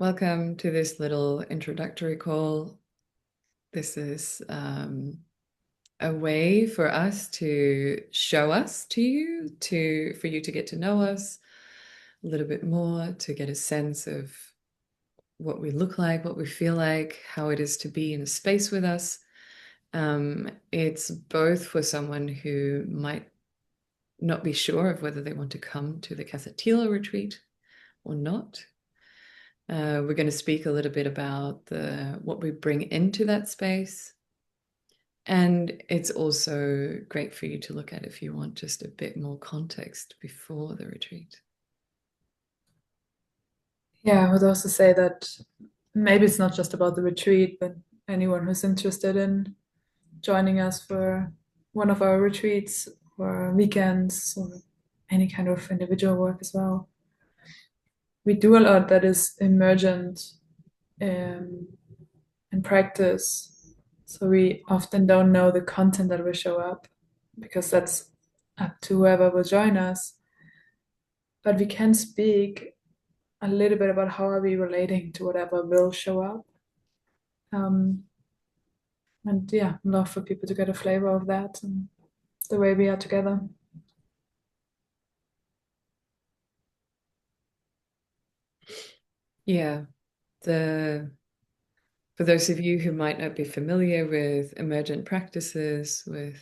Welcome to this little introductory call. This is a way for us to show us to you, for you to get to know us a little bit more, to get a sense of what we look like, what we feel like, how it is to be in a space with us. It's both for someone who might not be sure of whether they want to come to the Casatila retreat or not. We're going to speak a little bit about what we bring into that space. And it's also great for you to look at if you want just a bit more context before the retreat. Yeah, I would also say that maybe it's not just about the retreat, but anyone who's interested in joining us for one of our retreats or weekends or any kind of individual work as well. We do a lot that is emergent in, in practice. So we often don't know the content that will show up because that's up to whoever will join us. But we can speak a little bit about how are we relating to whatever will show up. Um, And yeah, love for people to get a flavor of that and the way we are together. Yeah, the for those of you who might not be familiar with emergent practices, with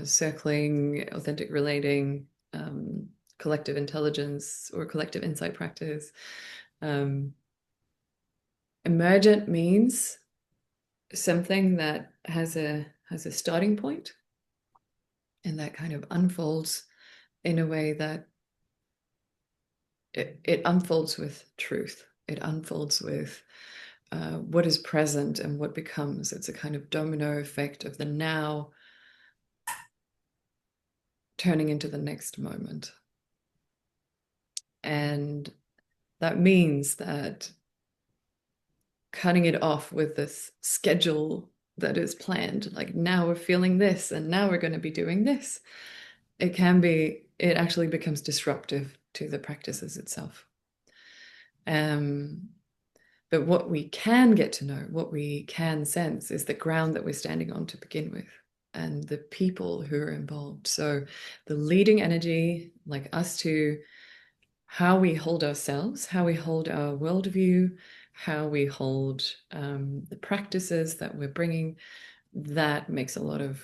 circling, authentic relating, collective intelligence, or collective insight practice, um, emergent means something that has a starting point and that kind of unfolds in a way that it unfolds with truth. It unfolds with what is present and what becomes. It's a kind of domino effect of the now turning into the next moment. And that means that cutting it off with this schedule that is planned, like now we're feeling this and now we're going to be doing this, it actually becomes disruptive to the practices itself. Um, but what we can get to know, what we can sense, is the ground that we're standing on to begin with and the people who are involved. So the leading energy, like us two, how we hold ourselves, how we hold our worldview, how we hold the practices that we're bringing, that makes a lot of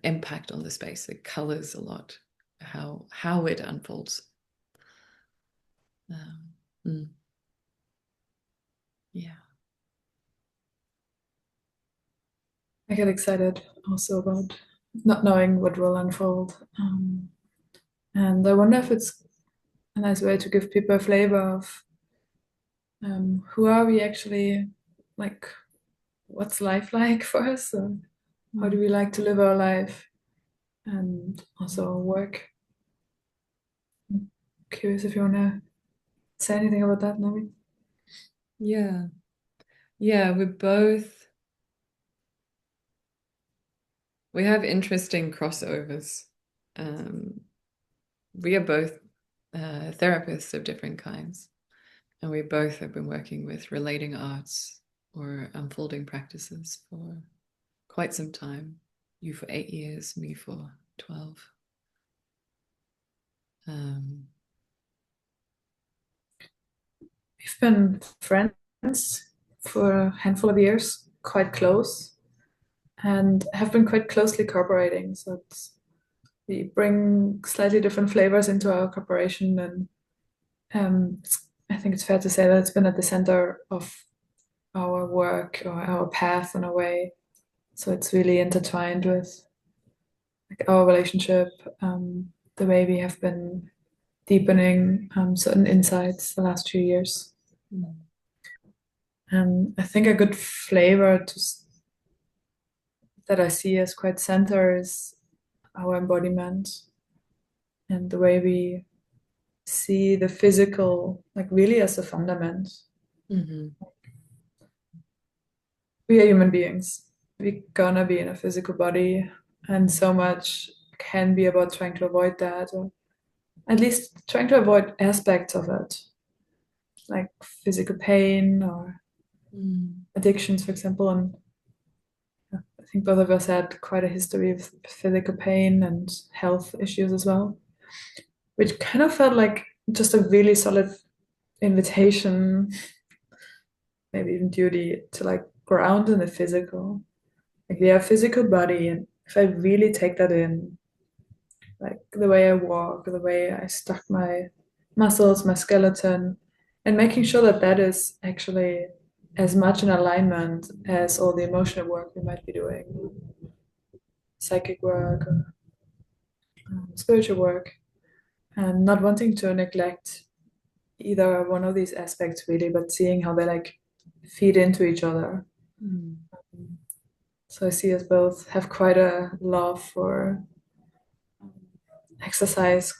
impact on the space. It colors a lot how it unfolds. Um, mm, yeah. I get excited also about not knowing what will unfold. And I wonder if it's a nice way to give people a flavor of who are we actually, like, what's life like for us? And how do Mm. we like to live our life and also our work? I'm curious if you want to say anything about that, Navi. Yeah. Yeah, we have interesting crossovers. Um, we are both therapists of different kinds, and we both have been working with relating arts or unfolding practices for quite some time. You for 8 years, me for 12. Um, We've been friends for a handful of years, quite close, and have been quite closely cooperating. So we bring slightly different flavors into our cooperation, and I think it's fair to say that it's been at the center of our work or our path in a way. So it's really intertwined with like our relationship, the way we have been deepening certain insights the last few years. mm, And I think a good flavor that I see as quite center is our embodiment and the way we see the physical, like really as a fundament. mhm, We are human beings. We're gonna be in a physical body, and so much can be about trying to avoid that, or at least trying to avoid aspects of it. like physical pain or Mm. addictions, for example. And I think both of us had quite a history of physical pain and health issues as well, which kind of felt like just a really solid invitation, maybe even duty to like ground in the physical. Like we have physical body, and if I really take that in, like the way I walk, the way I stack my muscles, my skeleton, and making sure that that is actually as much in alignment as all the emotional work we might be doing, psychic work or spiritual work, and not wanting to neglect either one of these aspects really, but seeing how they like feed into each other. Mm. So I see us both have quite a love for exercise,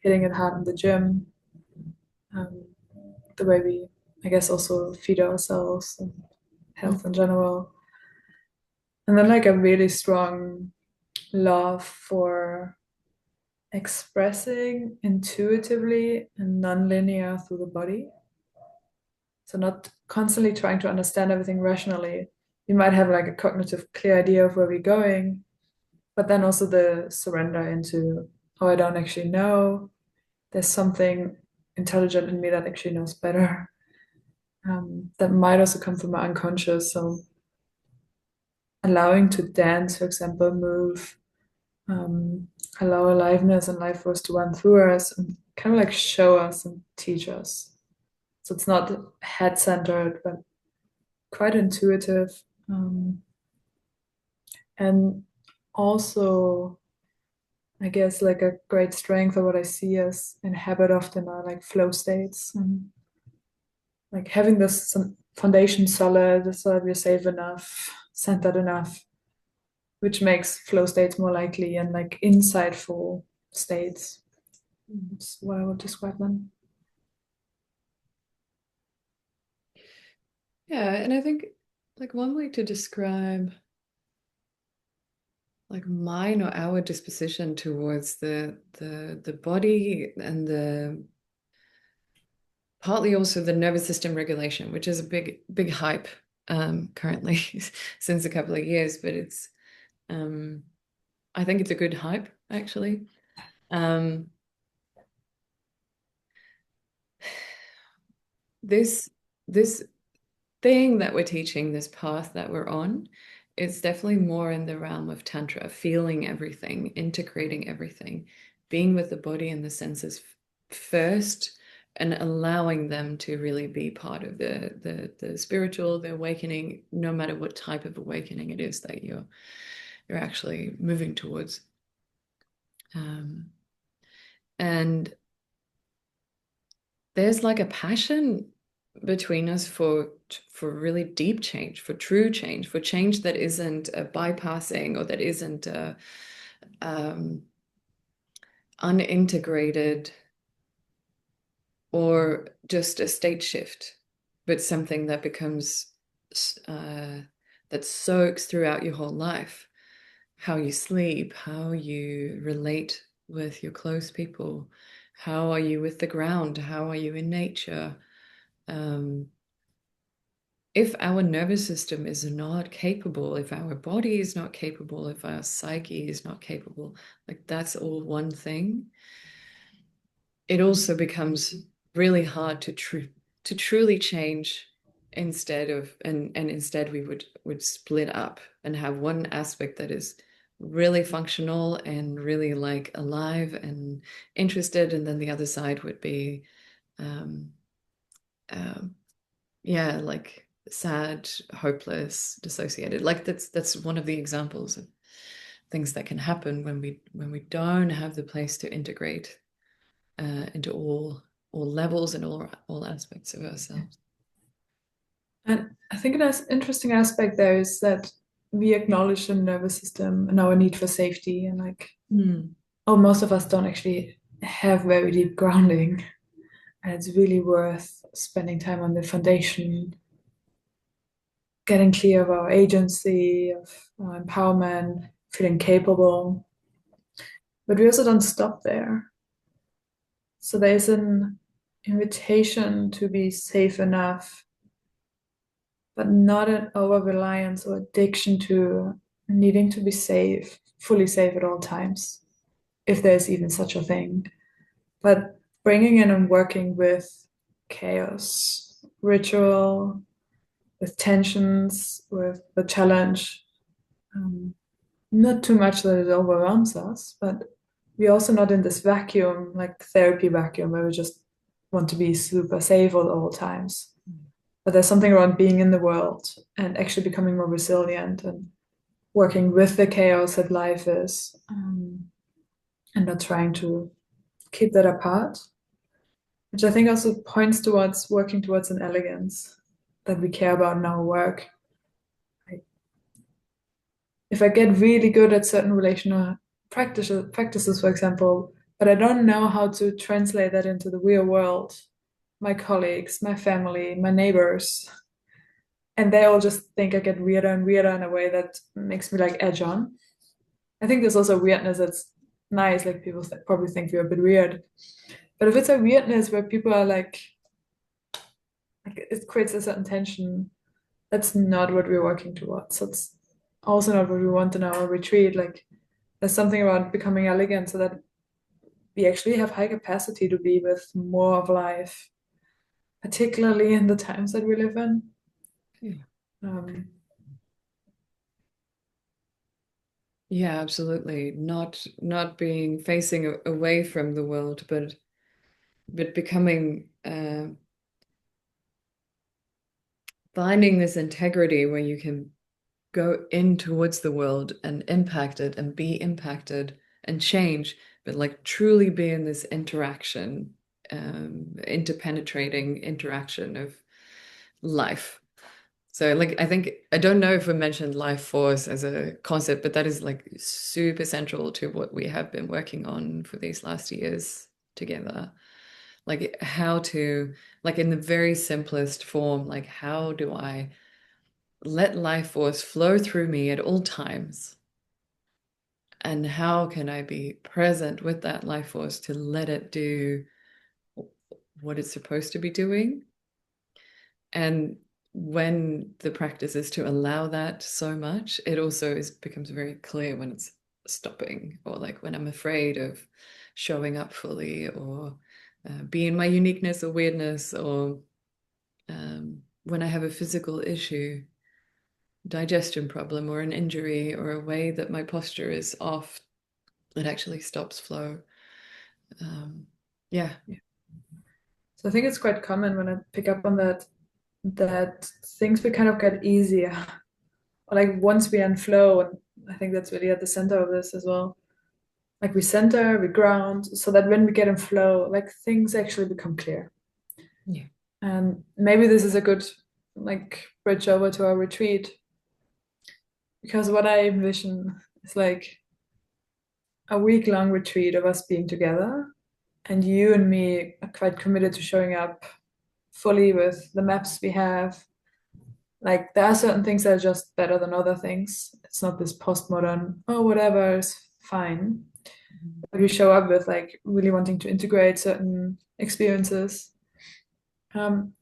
hitting it hard in the gym, um, the way we, I guess, also feed ourselves and Mm. health in general. And then like a really strong love for expressing intuitively and non-linear through the body. So not constantly trying to understand everything rationally. You might have like a cognitive clear idea of where we're going, but then also the surrender into, oh, I don't actually know. There's something intelligent in me that actually knows better. That might also come from my unconscious. So allowing to dance, for example, move, um, allow aliveness and life force to run through us and kind of like show us and teach us. So it's not head centered, but quite intuitive. Um, and also, I guess, like a great strength of what I see as inhabit often are like flow states and like having this some foundation solid so that we're safe enough, centered enough, which makes flow states more likely and like insightful states. That's what I would describe them. Yeah, and I think like one way to describe like mine or our disposition towards the body and the partly also the nervous system regulation, which is a big hype currently since a couple of years, but it's um I think it's a good hype actually. Um this this thing that we're teaching, this path that we're on, is definitely more in the realm of Tantra, feeling everything, integrating everything, being with the body and the senses first, and allowing them to really be part of the spiritual, the awakening, no matter what type of awakening it is that you're actually moving towards. Um, and there's like a passion between us for really deep change, for true change, for change that isn't a bypassing or that isn't a um, unintegrated or just a state shift, but something that becomes uh, that soaks throughout your whole life. How you sleep, how you relate with your close people, how are you with the ground, how are you in nature. Um, if our nervous system is not capable, if our body is not capable, if our psyche is not capable, like that's all one thing, it also becomes really hard to truly change instead of and instead we would split up and have one aspect that is really functional and really like alive and interested, and then the other side would be um, um, yeah, like sad, hopeless, dissociated. Like that's one of the examples of things that can happen when we don't have the place to integrate into all levels and all aspects of ourselves. And I think an interesting aspect there is that we acknowledge the nervous system and our need for safety. And like, Hmm. oh, most of us don't actually have very deep grounding. And it's really worth spending time on the foundation, getting clear of our agency, of our empowerment, feeling capable. But we also don't stop there. So there's an invitation to be safe enough, but not an over reliance or addiction to needing to be safe, fully safe at all times, if there's even such a thing. But bringing in and working with chaos, ritual, with tensions, with the challenge. Um, Not too much that it overwhelms us, but we're also not in this vacuum, like therapy vacuum, where we just want to be super safe at all times. But there's something around being in the world and actually becoming more resilient and working with the chaos that life is, and not trying to keep that apart, which I think also points towards working towards an elegance that we care about in our work. Like, if I get really good at certain relational practices, for example, but I don't know how to translate that into the real world, my colleagues, my family, my neighbors, and they all just think I get weirder and weirder in a way that makes me like edge on. I think there's also weirdness that's nice, like people probably think we're a bit weird. But if it's a weirdness where people are like it creates a certain tension, that's not what we're working towards. So it's also not what we want in our retreat. Like there's something about becoming elegant so that we actually have high capacity to be with more of life, particularly in the times that we live in. Yeah. Um, Yeah, absolutely. Not being facing away from the world, but becoming finding this integrity where you can go in towards the world and impact it and be impacted and change, but like truly be in this interaction, interpenetrating interaction of life. So like I think I don't know if we mentioned life force as a concept, but that is like super central to what we have been working on for these last years together. Like how to, like in the very simplest form, like how do I let life force flow through me at all times? And how can I be present with that life force to let it do what it's supposed to be doing? And when the practice is to allow that so much, it also becomes very clear when it's stopping, or like when I'm afraid of showing up fully, or being my uniqueness or weirdness, or when I have a physical issue, digestion problem, or an injury, or a way that my posture is off, it actually stops flow. Um, yeah, yeah. So I think it's quite common when I pick up on that things we kind of get easier. Or like once we unflow, and I think that's really at the center of this as well. Like we center, we ground, so that when we get in flow, like things actually become clear. yeah, And maybe this is a good like bridge over to our retreat, because what I envision is like a week-long retreat of us being together, and you and me are quite committed to showing up fully with the maps we have. Like there are certain things that are just better than other things. It's not this postmodern, oh, whatever is fine. But we show up with like really wanting to integrate certain experiences. Um,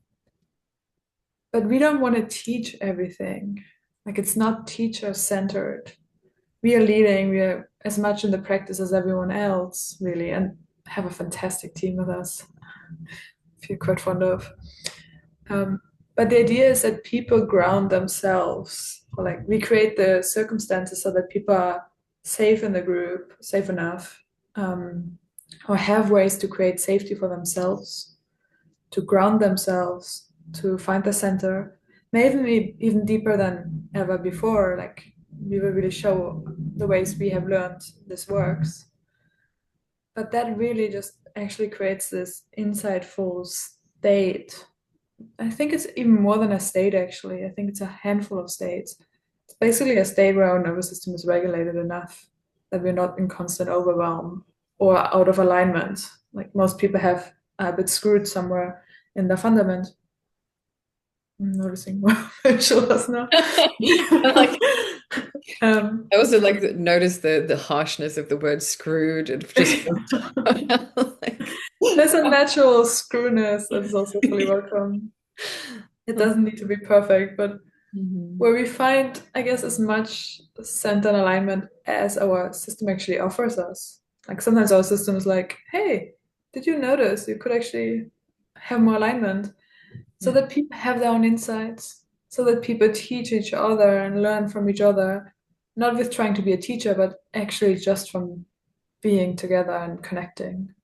but we don't want to teach everything. Like it's not teacher centered. We are leading, we are as much in the practice as everyone else, really, and have a fantastic team with us. Feel quite fond of. Um, but the idea is that people ground themselves, or like we create the circumstances so that people are safe in the group, safe enough, um, or have ways to create safety for themselves, to ground themselves, to find the center, maybe even deeper than ever before. Like we will really show the ways we have learned this works. But that really just actually creates this insightful state. I think it's even more than a state, actually. I think it's a handful of states. It's basically a state where our nervous system is regulated enough that we're not in constant overwhelm or out of alignment. Like most people have a bit screwed somewhere in the fundament. I'm noticing more visuals now. like um, I also like notice the harshness of the word screwed. It just like There's a natural screwness that is also fully welcome. It doesn't need to be perfect, but Mhm. where we find, I guess, as much center and alignment as our system actually offers us. Like sometimes our system is like, hey, did you notice you could actually have more alignment? So Yeah. that people have their own insights, so that people teach each other and learn from each other, not with trying to be a teacher, but actually just from being together and connecting.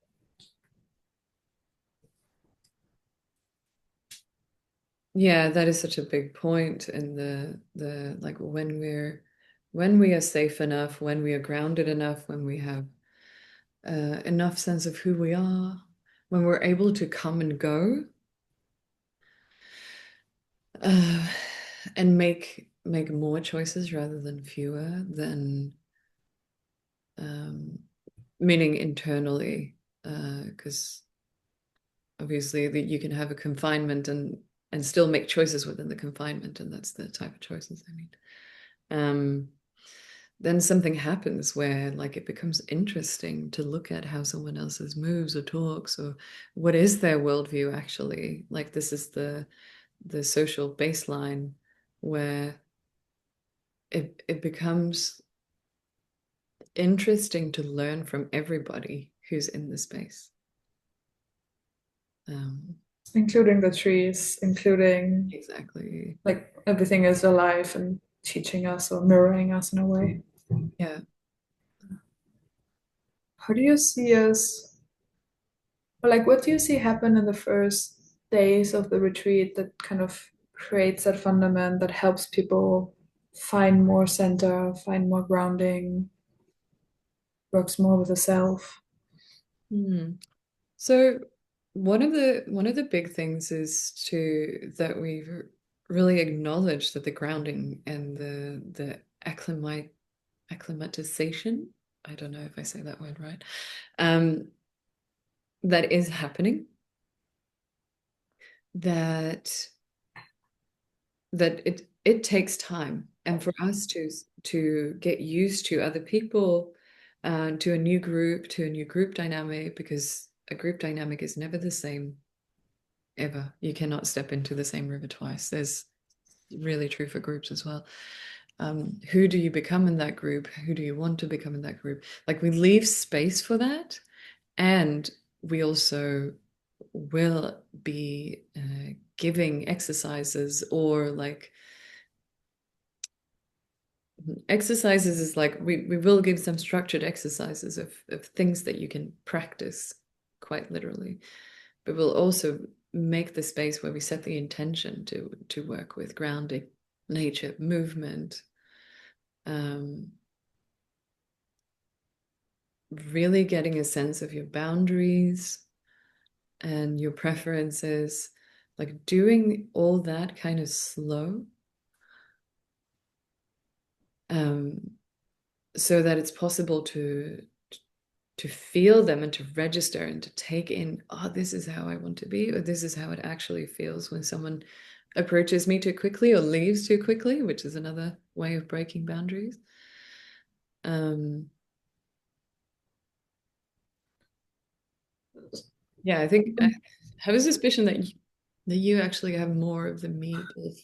Yeah, that is such a big point in the like when we are safe enough, when we are grounded enough, when we have enough sense of who we are, when we're able to come and go, uh, and make more choices rather than fewer, then um, meaning internally, because obviously you can have a confinement and still make choices within the confinement, and that's the type of choices I mean. Um, then something happens where like it becomes interesting to look at how someone else's moves or talks or what is their worldview actually. Like this is the social baseline where it becomes interesting to learn from everybody who's in the space. Um, Including the trees, including exactly. like everything is alive and teaching us or mirroring us in a way. Yeah. How do you see us, or like what do you see happen in the first days of the retreat that kind of creates that fundament that helps people find more center, find more grounding, works more with the self? Hmm. So one of the big things is to that we've really acknowledged that the grounding and the acclimatization, I don't know if I say that word right, um, that is happening, that it takes time, and for us to get used to other people, to a new group, to a new group dynamic, because a group dynamic is never the same ever. You cannot step into the same river twice. There's really true for groups as well. Who do you become in that group? Who do you want to become in that group? Like we leave space for that, and we also will be giving exercises or like exercises is like we will give some structured exercises of things that you can practice quite literally, but we'll also make the space where we set the intention to work with grounding, nature, movement, um, really getting a sense of your boundaries and your preferences, like doing all that kind of slow, um, so that it's possible to feel them and to register and to take in, oh, this is how I want to be, or this is how it actually feels when someone approaches me too quickly or leaves too quickly, which is another way of breaking boundaries. Um, yeah, I think I have a suspicion that you actually have more of the meat of,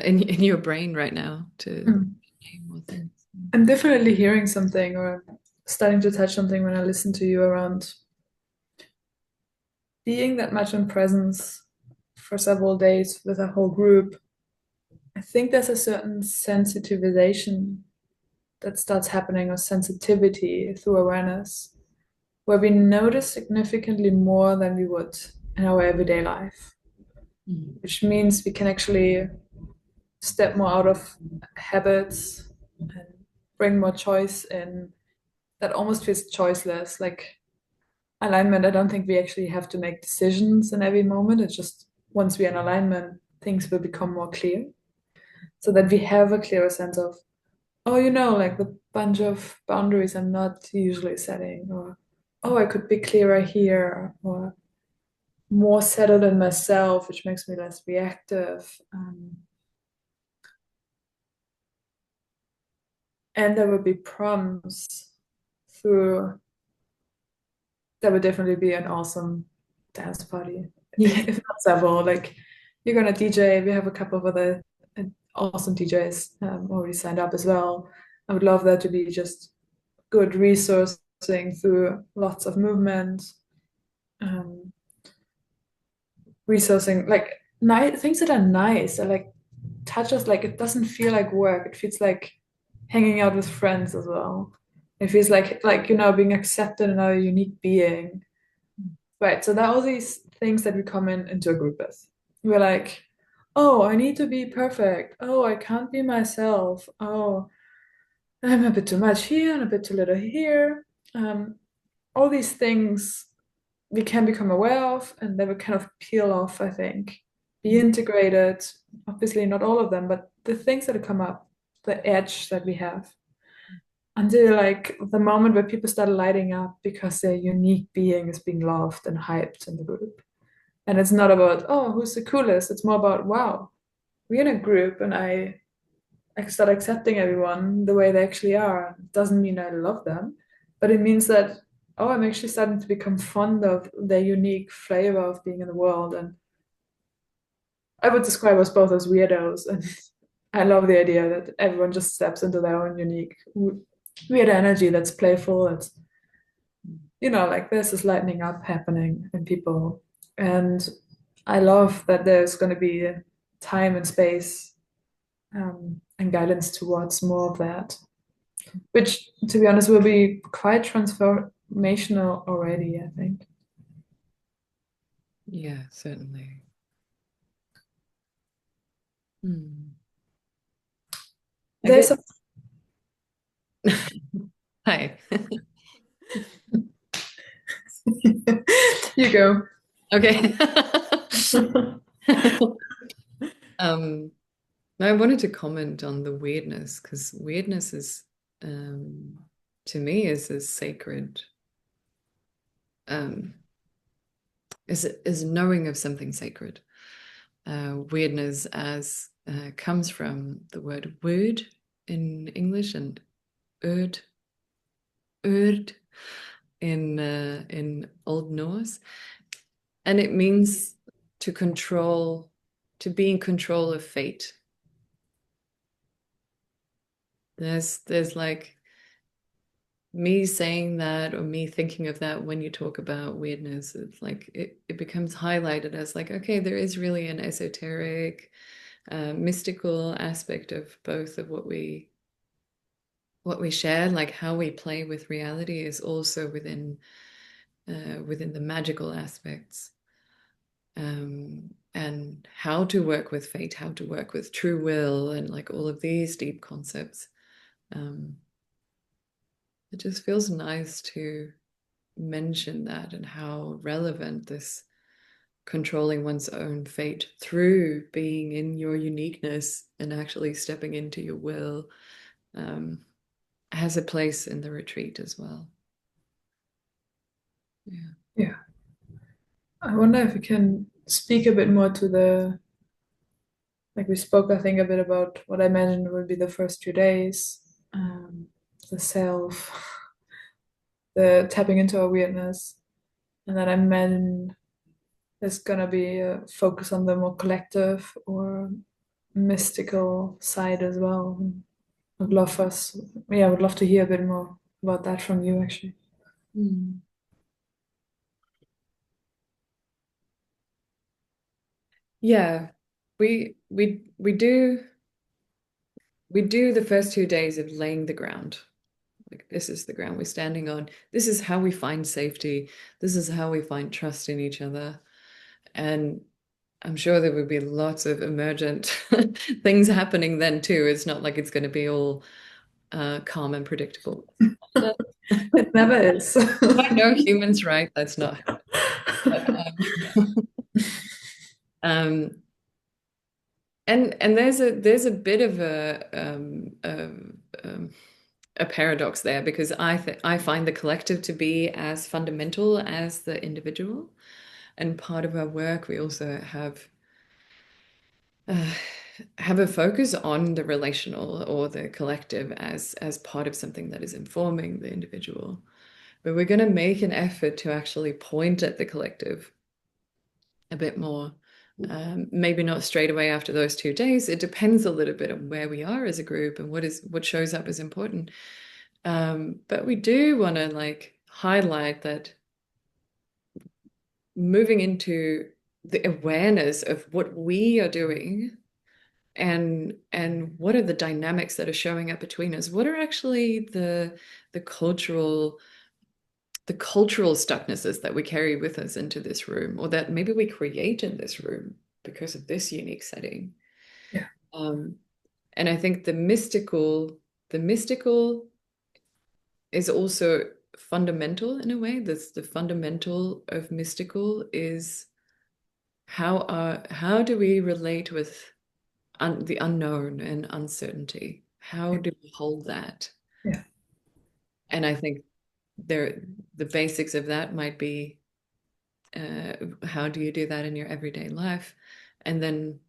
in your brain right now to Mm. name more things. I'm definitely hearing something or starting to touch something when I listen to you around being that much in presence for several days with a whole group. I think there's a certain sensitization that starts happening, or sensitivity through awareness, where we notice significantly more than we would in our everyday life, Mm. which means we can actually step more out of habits and bring more choice in that almost feels choiceless. Like alignment, I don't think we actually have to make decisions in every moment. It's just once we're in alignment, things will become more clear so that we have a clearer sense of, oh, like the bunch of boundaries I'm not usually setting, or oh, I could be clearer here, or more settled in myself, which makes me less reactive. And there will be prompts through that would definitely be an awesome dance party. Yeah. If not several, like you're gonna DJ. We have a couple of other awesome DJs already signed up as well. I would love that to be just good resourcing through lots of movement, um, resourcing like nice things that are nice. I like touch us like it doesn't feel like work. It feels like hanging out with friends as well. It feels like being accepted in our unique being. Right. So there are all these things that we come into a group with. We're like, oh, I need to be perfect. Oh, I can't be myself. Oh, I'm a bit too much here and a bit too little here. Um, all these things we can become aware of and they will kind of peel off, I think. Be integrated. Obviously, not all of them, but the things that come up, the edge that we have. Until like the moment where people start lighting up because their unique being is being loved and hyped in the group. And it's not about, oh, who's the coolest? It's more about, wow, we're in a group and I start accepting everyone the way they actually are. It doesn't mean I love them, but it means that, oh, I'm actually starting to become fond of their unique flavor of being in the world. And I would describe us both as weirdos. And I love the idea that everyone just steps into their own unique weird energy that's playful. It's, like there's this lightening up happening in people. And I love that there's going to be time and space and guidance towards more of that, which, to be honest, will be quite transformational already, I think. Yeah, certainly. Hmm. I guess. There's a Hi. you go. Okay. Um, I wanted to comment on the weirdness because weirdness is, um, to me, is a sacred, um, is knowing of something sacred. Weirdness as comes from the word word in English and erd, erd in Old Norse, and it means to control, to be in control of fate. There's like me saying that or me thinking of that when you talk about weirdness. It's like it becomes highlighted as like, okay, there is really an esoteric, mystical aspect of both of what we share, like how we play with reality is also within the magical aspects. And how to work with fate, how to work with true will, and like all of these deep concepts. Um, it just feels nice to mention that and how relevant this controlling one's own fate through being in your uniqueness and actually stepping into your will um, has a place in the retreat as well. Yeah. Yeah. I wonder if we can speak a bit more to like we spoke, I think, a bit about what I imagined would be the first 2 days, the self, the tapping into our weirdness. And then I imagine there's gonna be a focus on the more collective or mystical side as well. I'd love us, yeah, I would love to hear a bit more about that from you, actually. Mm. Yeah, we do the first 2 days of laying the ground. Like this is the ground we're standing on. This is how we find safety. This is how we find trust in each other. And I'm sure there would be lots of emergent things happening then too. It's not like it's going to be all calm and predictable. It never is. I know humans, right? That's not. But, um, and there's a bit of a paradox there because I find the collective to be as fundamental as the individual, and part of our work we also uh, have a focus on the relational or the collective as part of something that is informing the individual. but we're going to make an effort to actually point at the collective a bit more. Maybe not straight away after those 2 days. It depends a little bit on where we are as a group and what shows up as important. But we do want to like highlight that moving into the awareness of what we are doing and what are the dynamics that are showing up between us? What are actually the cultural stucknesses that we carry with us into this room, or that maybe we create in this room because of this unique setting? Yeah. Um, and I think the mystical is also fundamental in a way. That's the fundamental of mystical is how do we relate with the unknown and uncertainty? How Yeah. do we hold that? Yeah. And I think there the basics of that might be how do you do that in your everyday life? And then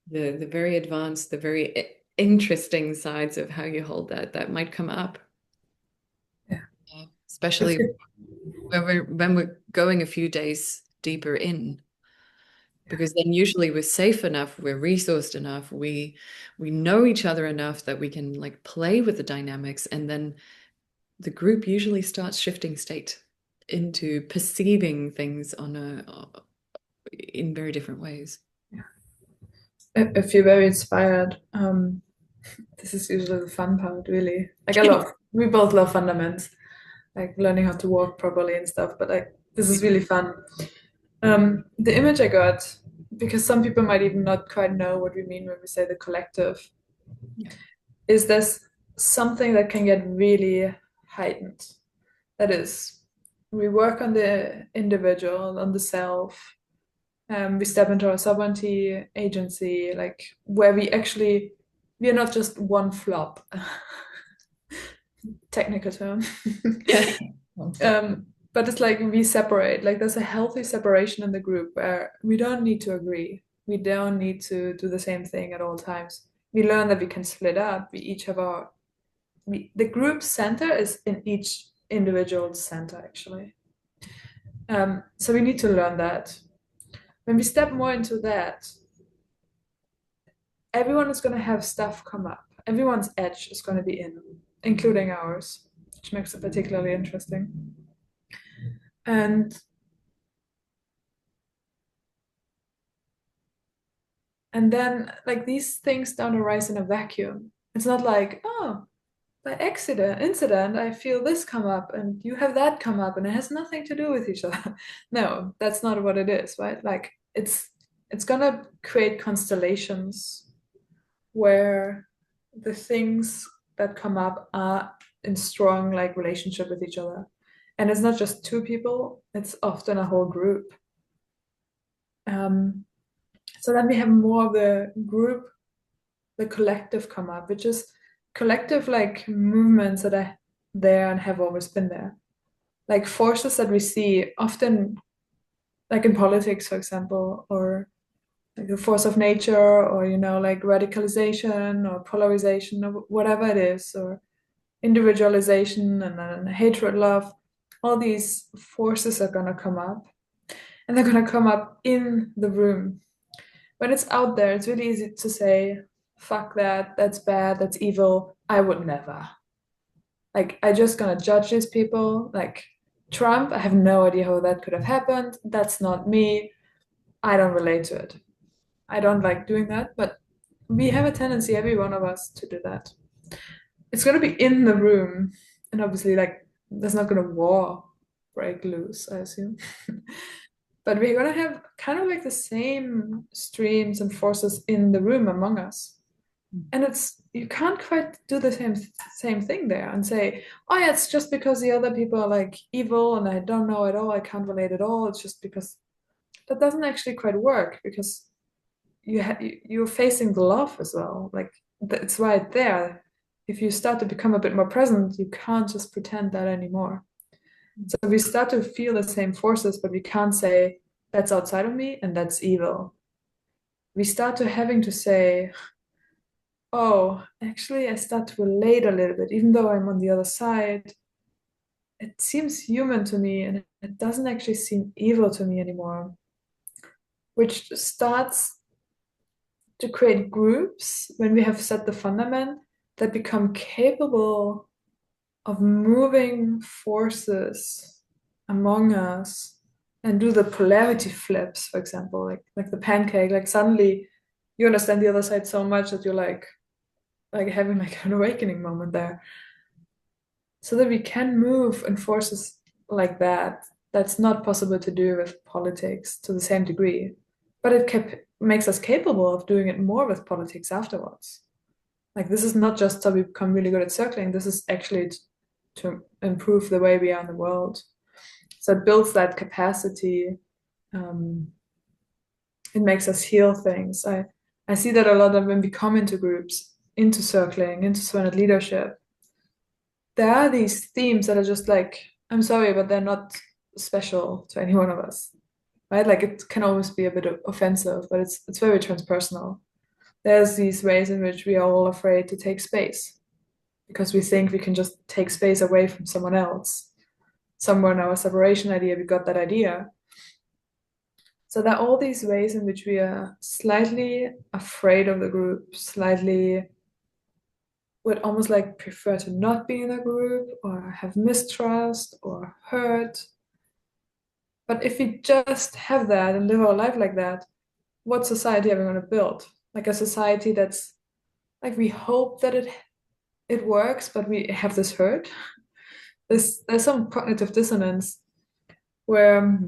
the very advanced, the very interesting sides of how you hold that might come up, Yeah. If especially you, when we're going a few days deeper in. yeah. Because then usually we're safe enough, we're resourced enough, we know each other enough that we can like play with the dynamics, and then the group usually starts shifting state into perceiving things in very different ways. If you're very inspired, this is usually the fun part, really. Like we both love fundamentals, like learning how to walk properly and stuff. But like, this is really fun. The image I got, because some people might even not quite know what we mean when we say the collective, Yeah. is this something that can get really heightened. That is, we work on the individual, on the self. We step into our sovereignty, agency, like where we are not just one flop, technical term. But it's like we separate, like there's a healthy separation in the group where we don't need to agree. We don't need to do the same thing at all times. We learn that we can split up. We each have the group center is in each individual center, actually. So we need to learn that. When we step more into that, everyone is going to have stuff come up. Everyone's edge is going to be in, including ours, which makes it particularly interesting. And then like these things don't arise in a vacuum. It's not like, oh, by incident, I feel this come up and you have that come up and it has nothing to do with each other. No, that's not what it is, right? Like it's gonna create constellations where the things that come up are in strong like relationship with each other. And it's not just two people, it's often a whole group. Um, so then we have more of the group, the collective come up, which is collective like movements that are there and have always been there. Like forces that we see often like in politics, for example, or like the force of nature, or like radicalization or polarization or whatever it is, or individualization and then hatred, love. All these forces are gonna come up, and they're gonna come up in the room. When it's out there, it's really easy to say, fuck that, that's bad, that's evil, I would never. Like, I just gonna judge these people. Like, Trump, I have no idea how that could have happened. That's not me. I don't relate to it. I don't like doing that, but we have a tendency, every one of us, to do that. It's gonna be in the room, and obviously, like, there's not gonna war break loose, I assume. But we're gonna have kind of like the same streams and forces in the room among us. And it's you can't quite do the same thing there and say, oh yeah, it's just because the other people are like evil and I don't know at all, I can't relate at all. It's just because that doesn't actually quite work because you're facing the love as well. Like it's right there. If you start to become a bit more present, you can't just pretend that anymore. So we start to feel the same forces, but we can't say that's outside of me and that's evil. We start to having to say, oh, actually, I start to relate a little bit, even though I'm on the other side. it seems human to me, and it doesn't actually seem evil to me anymore, which starts to create groups when we have set the fundament that become capable of moving forces among us and do the polarity flips, for example, like the pancake. Like suddenly you understand the other side so much that you're like having like an awakening moment there. So that we can move in forces like that. That's not possible to do with politics to the same degree, but makes us capable of doing it more with politics afterwards. Like this is not just so we become really good at circling. This is actually to improve the way we are in the world. So it builds that capacity. Um, it makes us heal things. I see that a lot of when we come into groups, into circling, into servant leadership, there are these themes that are just like, I'm sorry, but they're not special to any one of us, right? Like it can almost be a bit offensive, but it's very transpersonal. There's these ways in which we are all afraid to take space because we think we can just take space away from someone else. Somewhere in our separation idea, we got that idea. So there are all these ways in which we are slightly afraid of the group, slightly would almost like prefer to not be in a group or have mistrust or hurt. But if we just have that and live our life like that, what society are we going to build? Like a society that's like we hope that it works, but we have this hurt. There's some cognitive dissonance where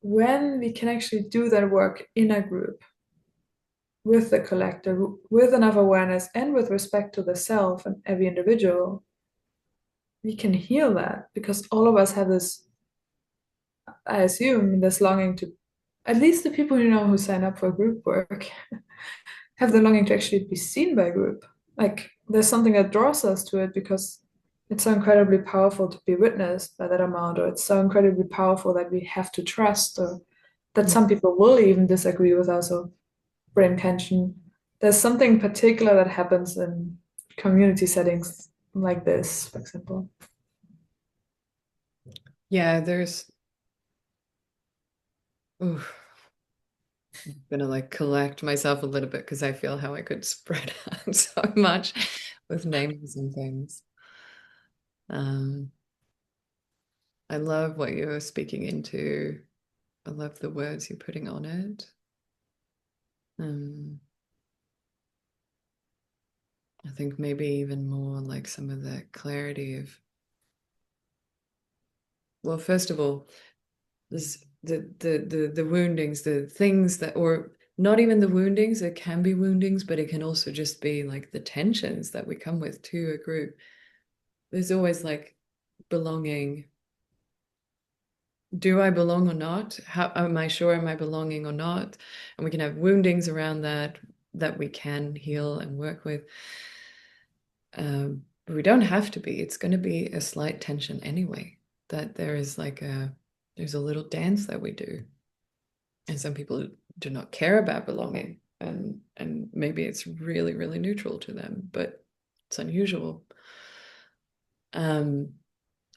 when we can actually do that work in a group with the collective, with enough awareness and with respect to the self and every individual, we can heal that because all of us have this, I assume, this longing to, at least the people you know who sign up for group work, have the longing to actually be seen by a group. Like there's something that draws us to it because it's so incredibly powerful to be witnessed by that amount, or it's so incredibly powerful that we have to trust, or that Mm. some people will even disagree with us or bring tension. There's something particular that happens in community settings like this, for example. Yeah, there's, ooh, I'm gonna like collect myself a little bit because I feel how I could spread out so much with names and things. Um, I love what you're speaking into. I love the words you're putting on it. Um, I think maybe even more like some of the clarity of, well, first of all, this the woundings, the things that, or not even the woundings, it can be woundings, but it can also just be like the tensions that we come with to a group. There's always like belonging. Do I belong or not? How am I sure am I belonging or not? And we can have woundings around that that we can heal and work with. But we don't have to be. It's going to be a slight tension anyway. That there is like there's a little dance that we do. And some people do not care about belonging, and maybe it's really, really neutral to them, but it's unusual. Um,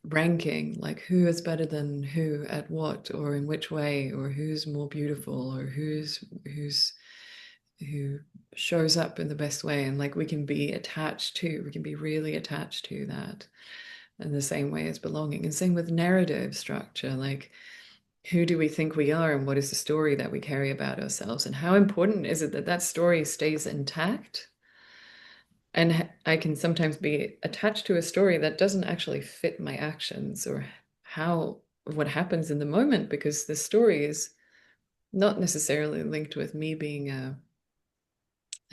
Ranking, like who is better than who at what or in which way, or who's more beautiful, or who shows up in the best way, and like we can be attached to, we can be really attached to that in the same way as belonging. And same with narrative structure, like who do we think we are, and what is the story that we carry about ourselves, and how important is it that that story stays intact? And I can sometimes be attached to a story that doesn't actually fit my actions or how what happens in the moment, because the story is not necessarily linked with me being a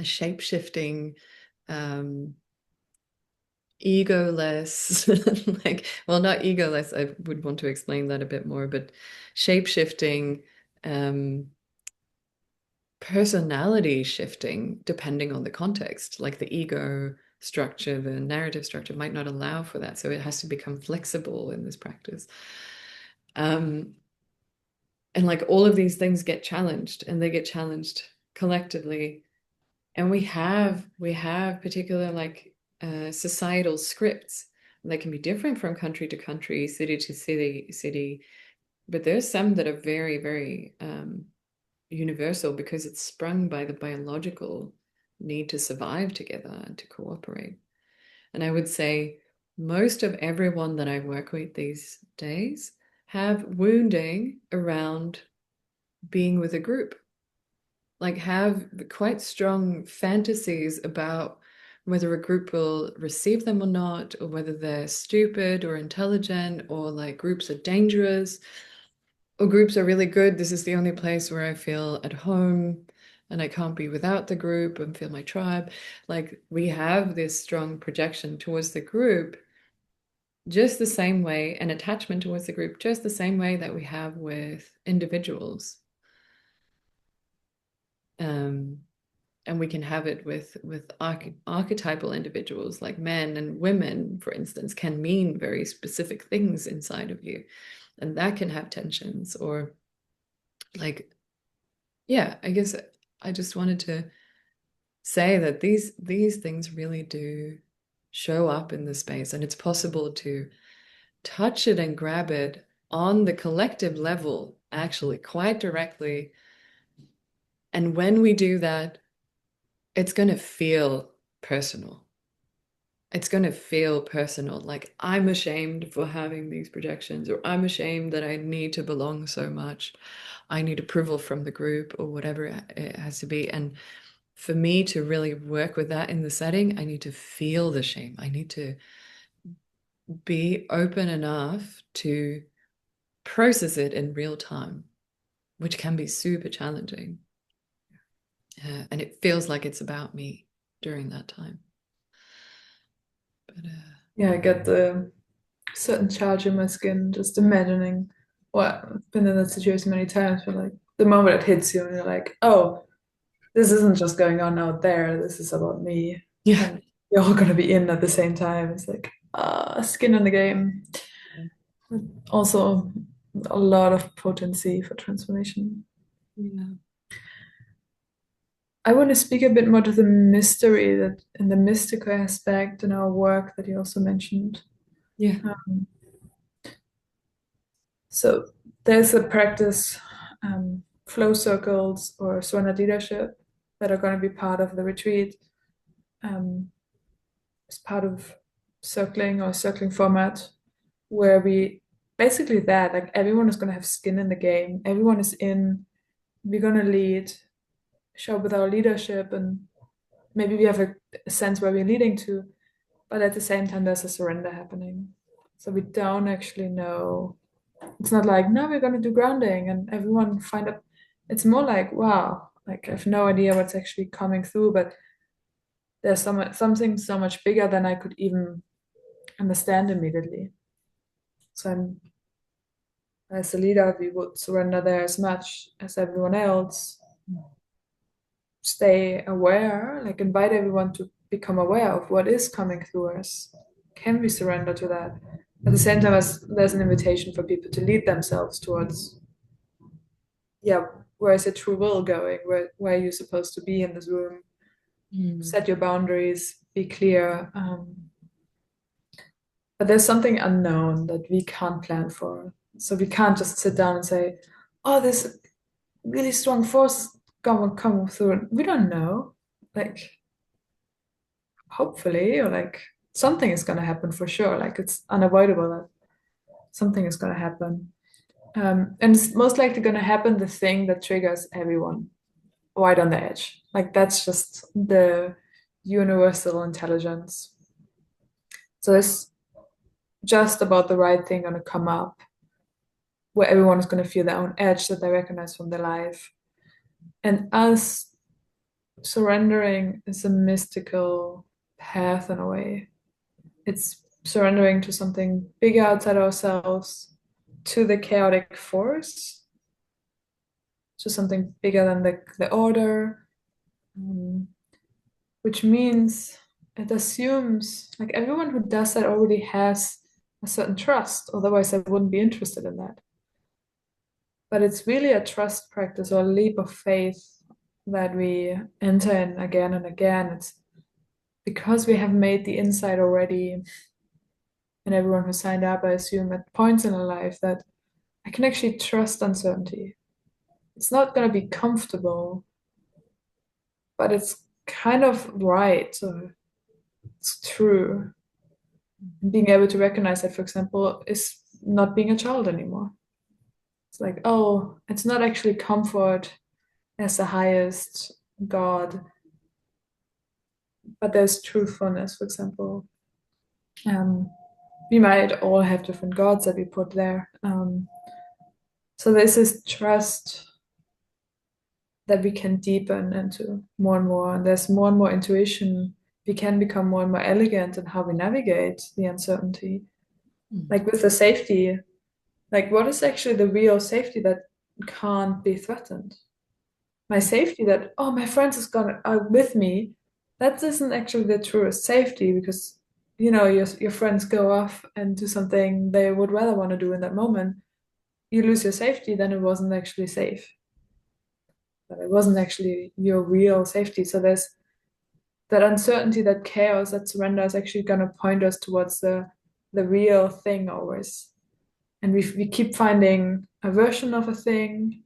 shape-shifting, um, egoless, like, well, not egoless, I would want to explain that a bit more, but shape-shifting, um, personality shifting depending on the context. Like the ego structure, the narrative structure might not allow for that. So it has to become flexible in this practice. Um, and like all of these things get challenged, and they get challenged collectively. And we have particular like societal scripts They can be different from country to country, city to city, but there's some that are very, very universal because it's sprung by the biological need to survive together and to cooperate. And I would say most of everyone that I work with these days have wounding around being with a group, like have quite strong fantasies about whether a group will receive them or not, or whether they're stupid or intelligent, or like groups are dangerous, or groups are really good. This is the only place where I feel at home and I can't be without the group and feel my tribe. Like we have this strong projection towards the group, just the same way, an attachment towards the group, just the same way that we have with individuals. Um, and we can have it with archetypal individuals like men and women, for instance, can mean very specific things inside of you, and that can have tensions. Or like, yeah, I guess I just wanted to say that these things really do show up in the space, and it's possible to touch it and grab it on the collective level, actually, quite directly. And when we do that, it's going to feel personal. It's going to feel personal. Like I'm ashamed for having these projections, or I'm ashamed that I need to belong so much. I need approval from the group, or whatever it has to be. And for me to really work with that in the setting, I need to feel the shame. I need to be open enough to process it in real time, which can be super challenging. And it feels like it's about me during that time. But Yeah, I get the certain charge in my skin just imagining. Well, I've been in that situation many times where like the moment it hits you and you're like, oh, this isn't just going on out there, this is about me. yeah. And you're all gonna be in at the same time. It's like skin in the game. Also a lot of potency for transformation. Yeah. I want to speak a bit more to the mystery that in the mystical aspect in our work that you also mentioned. Yeah. Um, so there's a practice, flow circles or surrender leadership that are going to be part of the retreat as part of circling or circling format, where we basically that like everyone is going to have skin in the game. Everyone is in. We're going to lead, show up with our leadership, and maybe we have a sense where we're leading to, but at the same time, there's a surrender happening. So we don't actually know. It's not like, no, we're going to do grounding and everyone find up. It's more like, wow, like I have no idea what's actually coming through, but there's something so much bigger than I could even understand immediately. So I'm, as a leader, we would surrender there as much as everyone else, stay aware, like invite everyone to become aware of what is coming through us. Can we surrender to that? At the same time as there's an invitation for people to lead themselves towards, yeah, where is the true will going? Where are you supposed to be in this room? Mm. Set your boundaries, be clear. But there's something unknown that we can't plan for. So we can't just sit down and say, oh, this really strong force come through. We don't know. Like hopefully, or like something is going to happen for sure. Like it's unavoidable that something is going to happen. And it's most likely going to happen the thing that triggers everyone right on the edge. Like that's just the universal intelligence. So it's just about the right thing going to come up where everyone is going to feel their own edge that they recognize from their life. And us surrendering is a mystical path in a way. It's surrendering to something bigger outside ourselves, to the chaotic force, to something bigger than the order, um, which means it assumes like everyone who does that already has a certain trust, otherwise I wouldn't be interested in that. But it's really a trust practice or a leap of faith that we enter in again and again. It's because we have made the insight already and everyone who signed up, I assume, at points in their life, that I can actually trust uncertainty. It's not going to be comfortable, but it's kind of right. So it's true. And being able to recognize that, for example, is not being a child anymore. It's like, oh, it's not actually comfort as the highest God, but there's truthfulness, for example. Um, we might all have different gods that we put there. So there's this trust that we can deepen into more and more. And there's more and more intuition. We can become more and more elegant in how we navigate the uncertainty. Mm. Like with the safety, like what is actually the real safety that can't be threatened? My safety that, oh, my friends is gonna are with me, that isn't actually the truest safety because your friends go off and do something they would rather want to do in that moment. You lose your safety, then it wasn't actually safe. But it wasn't actually your real safety. So there's that uncertainty, that chaos, that surrender is actually going to point us towards the real thing always. And we keep finding a version of a thing,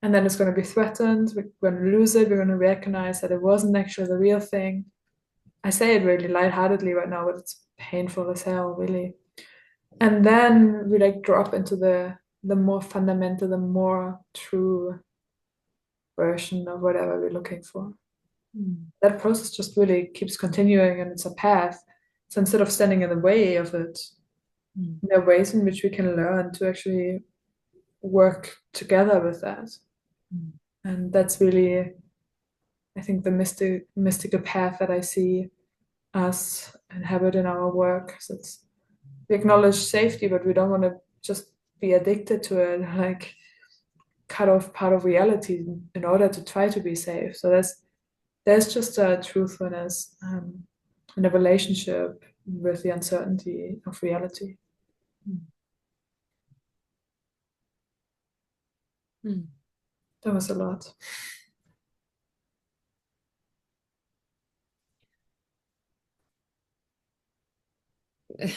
and then it's going to be threatened. We're going to lose it. We're going to recognize that it wasn't actually the real thing. I say it really lightheartedly right now, but it's painful as hell, really. And then we like drop into the more fundamental, the more true version of whatever we're looking for. Mm. That process just really keeps continuing, and it's a path. So instead of standing in the way of it, Mm. there are ways in which we can learn to actually work together with that. Mm. And that's really, I think, the mystical path that I see us inhabit in our work. So it's, we acknowledge safety, but we don't want to just be addicted to it, like cut off part of reality in order to try to be safe. So there's just a truthfulness and a relationship with the uncertainty of reality. Mm. That was a lot. I I'm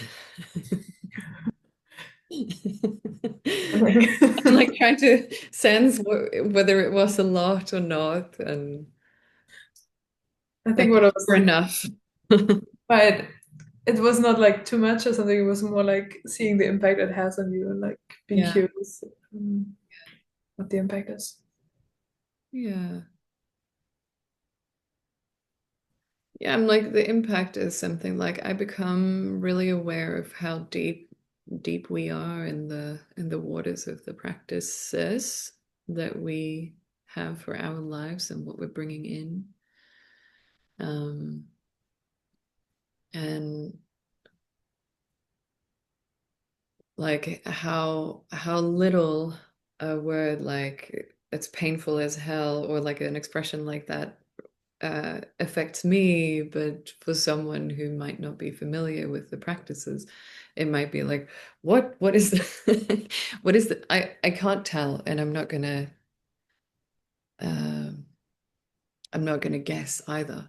think like trying to sense whether it was a lot or not, and I think like what I was or like, enough. but it was not like too much or something. It was more like seeing the impact it has on you and like being Yeah, curious what the impact is. yeah, yeah. I'm like the impact is something like I become really aware of how deep we are in the waters of the practices that we have for our lives and what we're bringing in. Um, and like how little a word like it's painful as hell or like an expression like that affects me, but for someone who might not be familiar with the practices, it might be like, what is the what is the I can't tell, and um I'm not gonna guess either.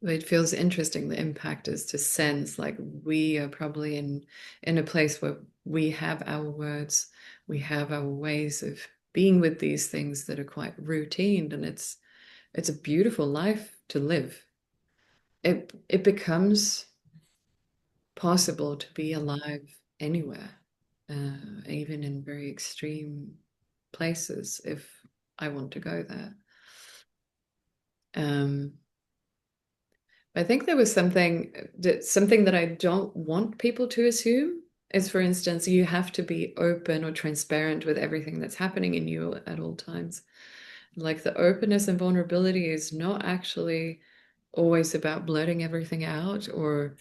But it feels interesting. The impact is to sense like we are probably in a place where we have our words, we have our ways of being with these things that are quite routine, and it's a beautiful life to live. It becomes possible to be alive anywhere, even in very extreme places if I want to go there. Um, I think there was something that I don't want people to assume is, for instance, you have to be open or transparent with everything that's happening in you at all times. Like the openness and vulnerability is not actually always about blurting everything out or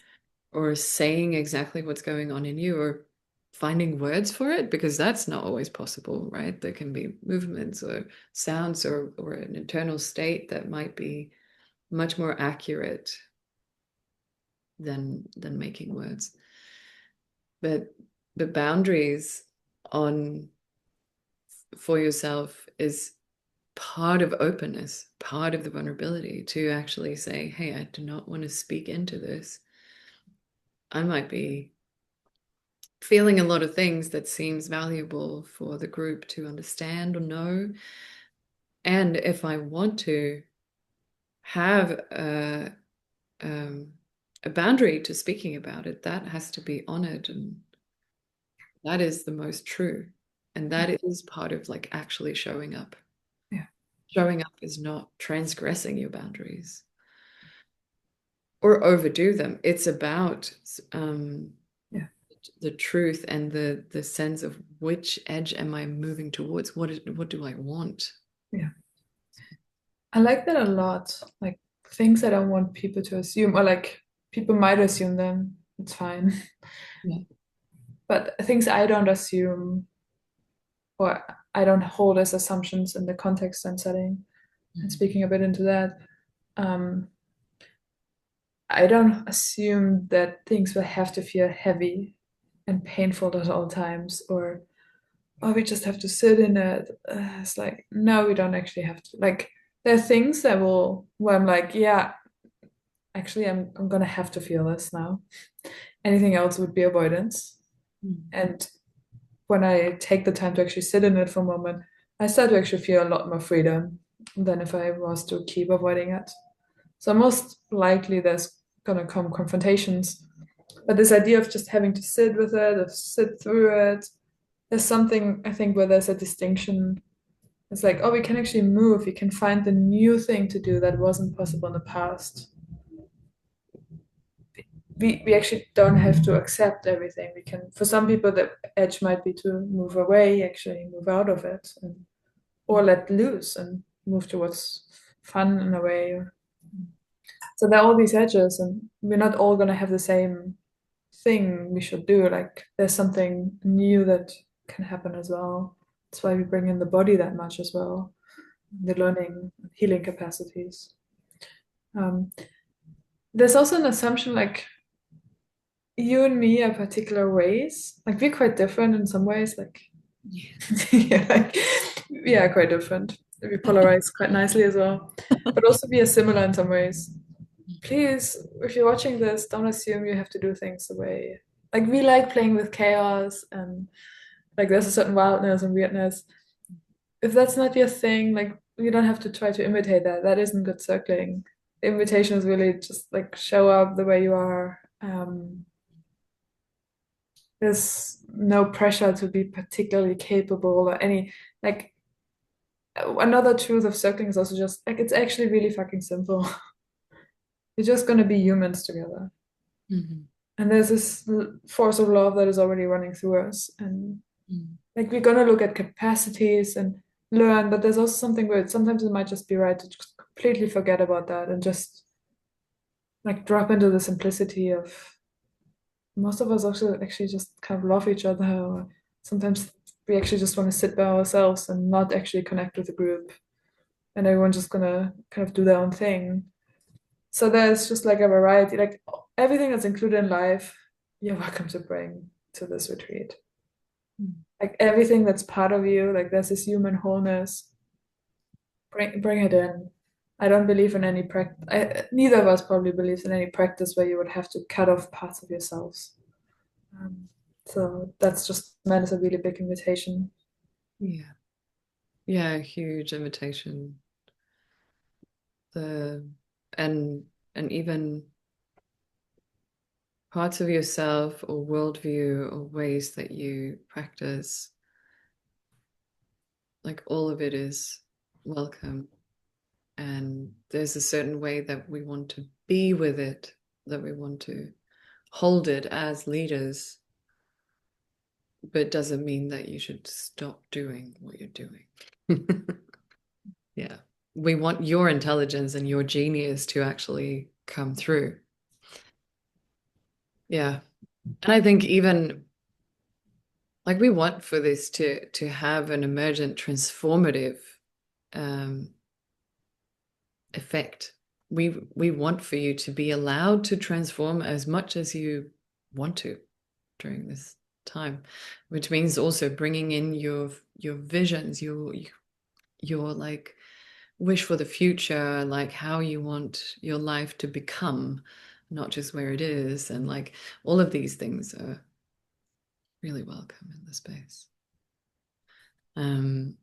saying exactly what's going on in you or finding words for it, because that's not always possible, right? There can be movements or sounds or an internal state that might be much more accurate than making words. But the boundaries on for yourself is part of openness, part of the vulnerability to actually say, hey, I do not want to speak into this. I might be feeling a lot of things that seems valuable for the group to understand or know. And if I want to have um, a boundary to speaking about it, that has to be honored. And that is the most true. And Yeah. that is part of like actually showing up. Yeah. Showing up is not transgressing your boundaries or overdo them. It's about Yeah. the truth and the sense of which edge am I moving towards? What do I want? Yeah. I like that a lot. Like things I don't want people to assume, or like people might assume them. It's fine. Yeah. But things I don't assume or I don't hold as assumptions in the context I'm setting. And Mhm. speaking a bit into that, um, I don't assume that things will have to feel heavy and painful at all times, or oh, we just have to sit in it. It's like, no, we don't actually have to. Like, there are things that will, where I'm like, yeah, actually, I'm gonna have to feel this now. Anything else would be avoidance. Mhm. And when I take the time to actually sit in it for a moment, I start to actually feel a lot more freedom than if I was to keep avoiding it. So most likely there's gonna come confrontations. But this idea of just having to sit with it, of sit through it, there's something I think where there's a distinction. It's like, oh, we can actually move. We can find the new thing to do that wasn't possible in the past. We actually don't have to accept everything. We can, for some people, the edge might be to move away, actually move out of it, and, or let loose and move towards fun in a way. So there are all these edges, and we're not all going to have the same thing we should do. Like there's something new that can happen as well. That's why we bring in the body that much as well, the learning, healing capacities. Um, there's also an assumption like you and me are particular ways. Like we're quite different in some ways. Like Yeah. yeah, like, we are quite different. We polarize quite nicely as well, but also we are similar in some ways. Please, if you're watching this, don't assume you have to do things the way. Like we like playing with chaos and like there's a certain wildness and weirdness. If that's not your thing, like you don't have to try to imitate that. That isn't good circling. The invitation is really just like show up the way you are. There's no pressure to be particularly capable or any like another truth of circling is also just like it's actually really fucking simple. You're just gonna be humans together. Mhm. And there's this force of love that is already running through us. And Mhm. like we're gonna look at capacities and learn, but there's also something where sometimes it might just be right to just completely forget about that and just like drop into the simplicity of most of us also actually just kind of love each other. Or sometimes we actually just want to sit by ourselves and not actually connect with the group. And everyone's just gonna kind of do their own thing. So there's just like a variety, like everything that's included in life, you're welcome to bring to this retreat. Like everything that's part of you, like there's this human wholeness. Bring it in. I don't believe in any practice. Neither of us probably believes in any practice where you would have to cut off parts of yourselves. Um, so that's just meant as a really big invitation. Yeah. Yeah, huge invitation. The and and even parts of yourself or worldview or ways that you practice, like all of it is welcome. And there's a certain way that we want to be with it, that we want to hold it as leaders, but it doesn't mean that you should stop doing what you're doing. Yeah. We want your intelligence and your genius to actually come through. Yeah. And I think even like we want for this to have an emergent transformative um effect. We want for you to be allowed to transform as much as you want to during this time, which means also bringing in your visions, your wish for the future, like how you want your life to become, not just where it is. And like all of these things are really welcome in the space. Um,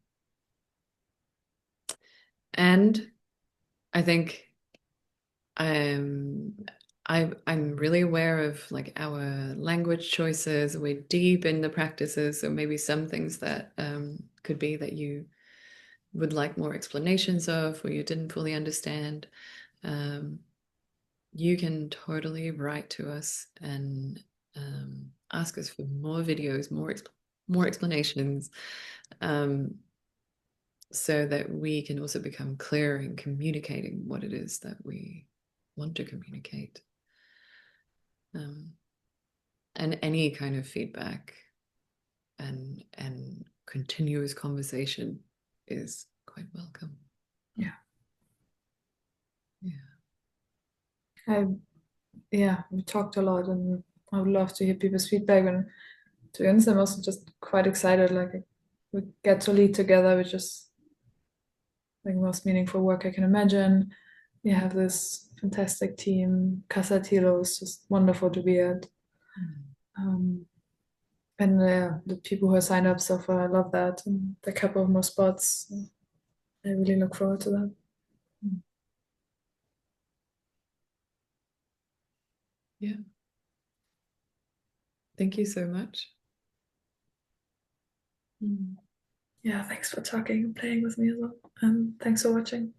and I think I'm I'm really aware of like our language choices. We're deep in the practices, so maybe some things that could be that you would like more explanations of, or you didn't fully understand. Um, you can totally write to us and ask us for more videos, more explanations, um, so that we can also become clearer in communicating what it is that we want to communicate. Um, and any kind of feedback and continuous conversation is quite welcome. Yeah. Yeah. I yeah, we talked a lot, and I would love to hear people's feedback. And to be honest, I'm also just quite excited. Like we get to lead together, which is like the most meaningful work I can imagine. We have this fantastic team. Casa Tilo is just wonderful to be at. Mm. Um, and the people who are signed up so far, I love that. And the couple of more spots, I really look forward to that. Yeah. Thank you so much. Mm. Yeah, thanks for talking and playing with me as well. And thanks for watching.